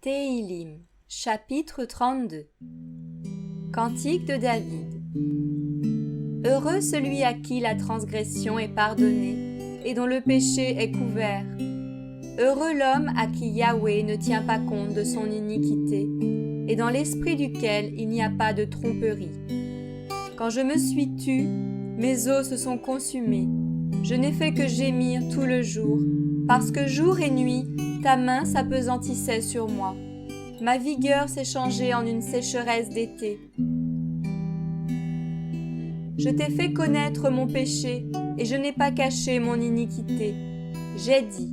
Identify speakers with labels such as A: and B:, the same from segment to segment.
A: Téhilim, chapitre 32. Cantique de David. Heureux celui à qui la transgression est pardonnée et dont le péché est couvert. Heureux l'homme à qui Yahweh ne tient pas compte de son iniquité et dans l'esprit duquel il n'y a pas de tromperie. Quand je me suis tue, mes os se sont consumés. Je n'ai fait que gémir tout le jour, parce que jour et nuit, ta main s'apesantissait sur moi. Ma vigueur s'est changée en une sécheresse d'été. Je t'ai fait connaître mon péché, et je n'ai pas caché mon iniquité. J'ai dit,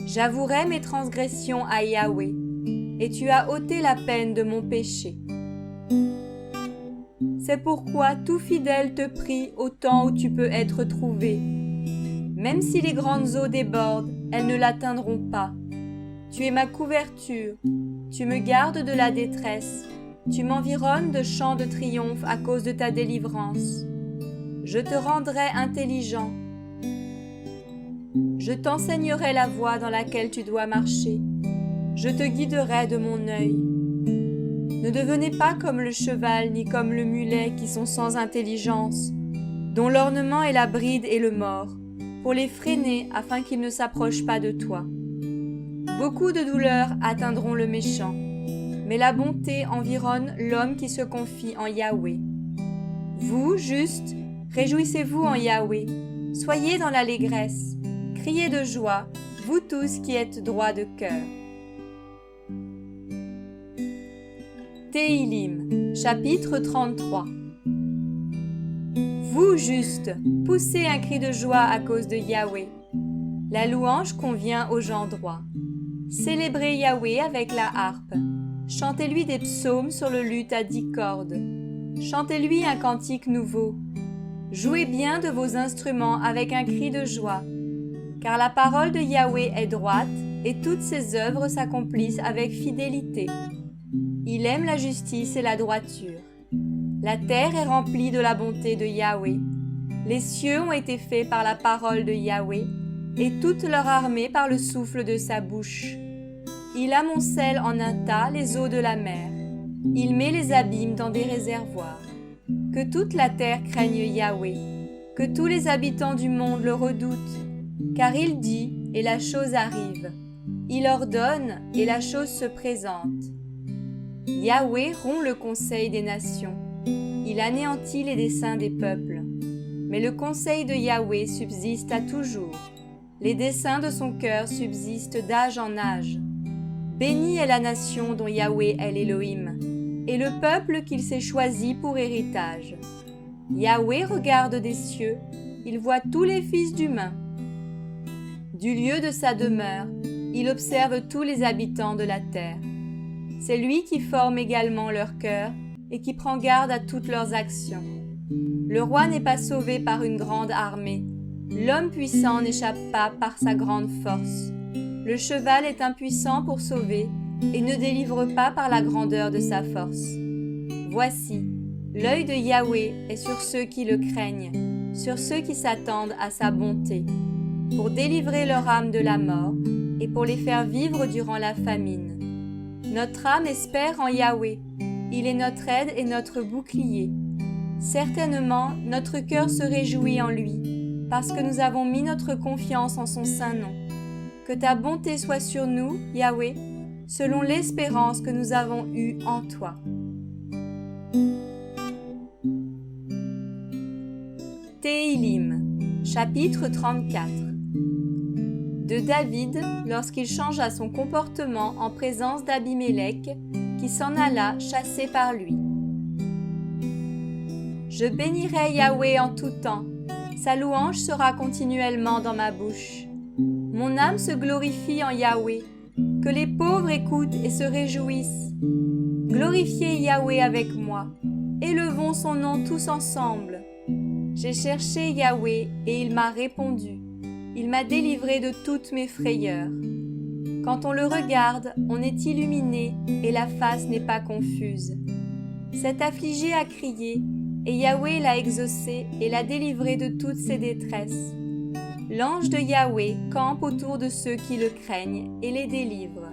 A: j'avouerai mes transgressions à Yahweh, et tu as ôté la peine de mon péché. C'est pourquoi tout fidèle te prie au temps où tu peux être trouvé. Même si les grandes eaux débordent, elles ne l'atteindront pas. Tu es ma couverture, tu me gardes de la détresse, tu m'environnes de chants de triomphe à cause de ta délivrance. Je te rendrai intelligent. Je t'enseignerai la voie dans laquelle tu dois marcher. Je te guiderai de mon œil. Ne devenez pas comme le cheval ni comme le mulet qui sont sans intelligence, dont l'ornement est la bride et le mors, pour les freiner afin qu'ils ne s'approchent pas de toi. Beaucoup de douleurs atteindront le méchant, mais la bonté environne l'homme qui se confie en Yahweh. Vous, justes, réjouissez-vous en Yahweh, soyez dans l'allégresse, criez de joie, vous tous qui êtes droits de cœur. Téhilim, chapitre 33. Vous, justes, poussez un cri de joie à cause de Yahweh. La louange convient aux gens droits. Célébrez Yahweh avec la harpe. Chantez-lui des psaumes sur le luth à 10 cordes. Chantez-lui un cantique nouveau. Jouez bien de vos instruments avec un cri de joie. Car la parole de Yahweh est droite et toutes ses œuvres s'accomplissent avec fidélité. Il aime la justice et la droiture. La terre est remplie de la bonté de Yahweh. Les cieux ont été faits par la parole de Yahweh, et toute leur armée par le souffle de sa bouche. Il amoncelle en un tas les eaux de la mer. Il met les abîmes dans des réservoirs. Que toute la terre craigne Yahweh, que tous les habitants du monde le redoutent. Car il dit, et la chose arrive. Il ordonne, et la chose se présente. Yahweh rompt le conseil des nations. Il anéantit les desseins des peuples. Mais le conseil de Yahweh subsiste à toujours. Les desseins de son cœur subsistent d'âge en âge. Bénie est la nation dont Yahweh est l'Élohim, et le peuple qu'il s'est choisi pour héritage. Yahweh regarde des cieux, il voit tous les fils d'humains. Du lieu de sa demeure, il observe tous les habitants de la terre. C'est lui qui forme également leur cœur et qui prend garde à toutes leurs actions. Le roi n'est pas sauvé par une grande armée. L'homme puissant n'échappe pas par sa grande force. Le cheval est impuissant pour sauver et ne délivre pas par la grandeur de sa force. Voici, l'œil de Yahweh est sur ceux qui le craignent, sur ceux qui s'attendent à sa bonté, pour délivrer leur âme de la mort et pour les faire vivre durant la famine. Notre âme espère en Yahweh, il est notre aide et notre bouclier. Certainement, notre cœur se réjouit en lui, parce que nous avons mis notre confiance en son saint nom. Que ta bonté soit sur nous, Yahweh, selon l'espérance que nous avons eue en toi. Téhilim, chapitre 34. De David, lorsqu'il changea son comportement en présence d'Abimélec, qui s'en alla chassé par lui. Je bénirai Yahweh en tout temps. Sa louange sera continuellement dans ma bouche. Mon âme se glorifie en Yahweh. Que les pauvres écoutent et se réjouissent. Glorifiez Yahweh avec moi. Élevons son nom tous ensemble. J'ai cherché Yahweh et il m'a répondu. Il m'a délivré de toutes mes frayeurs. Quand on le regarde, on est illuminé et la face n'est pas confuse. Cet affligé a crié, et Yahweh l'a exaucé et l'a délivré de toutes ses détresses. L'ange de Yahweh campe autour de ceux qui le craignent et les délivre.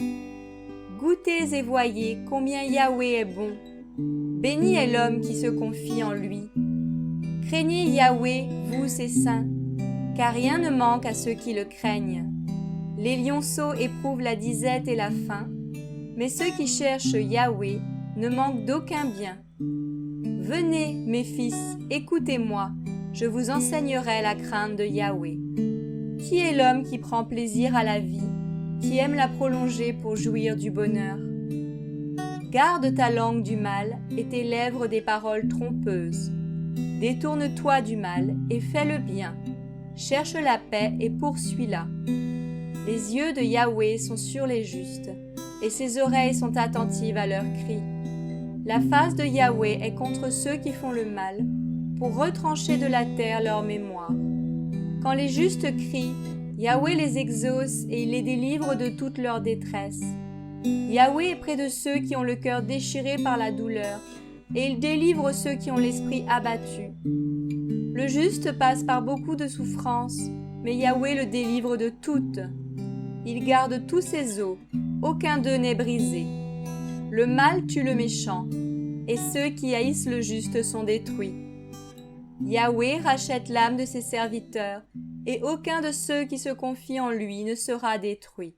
A: Goûtez et voyez combien Yahweh est bon. Béni est l'homme qui se confie en lui. Craignez Yahweh, vous ses saints, car rien ne manque à ceux qui le craignent. Les lionceaux éprouvent la disette et la faim, mais ceux qui cherchent Yahweh ne manquent d'aucun bien. Venez, mes fils, écoutez-moi, je vous enseignerai la crainte de Yahweh. Qui est l'homme qui prend plaisir à la vie, qui aime la prolonger pour jouir du bonheur? Garde ta langue du mal et tes lèvres des paroles trompeuses. Détourne-toi du mal et fais le bien. Cherche la paix et poursuis-la. Les yeux de Yahweh sont sur les justes, et ses oreilles sont attentives à leurs cris. La face de Yahweh est contre ceux qui font le mal, pour retrancher de la terre leur mémoire. Quand les justes crient, Yahweh les exauce et il les délivre de toute leur détresse. Yahweh est près de ceux qui ont le cœur déchiré par la douleur, et il délivre ceux qui ont l'esprit abattu. Le juste passe par beaucoup de souffrances, mais Yahweh le délivre de toutes. Il garde tous ses os, aucun d'eux n'est brisé. Le mal tue le méchant, et ceux qui haïssent le juste sont détruits. Yahweh rachète l'âme de ses serviteurs, et aucun de ceux qui se confient en lui ne sera détruit.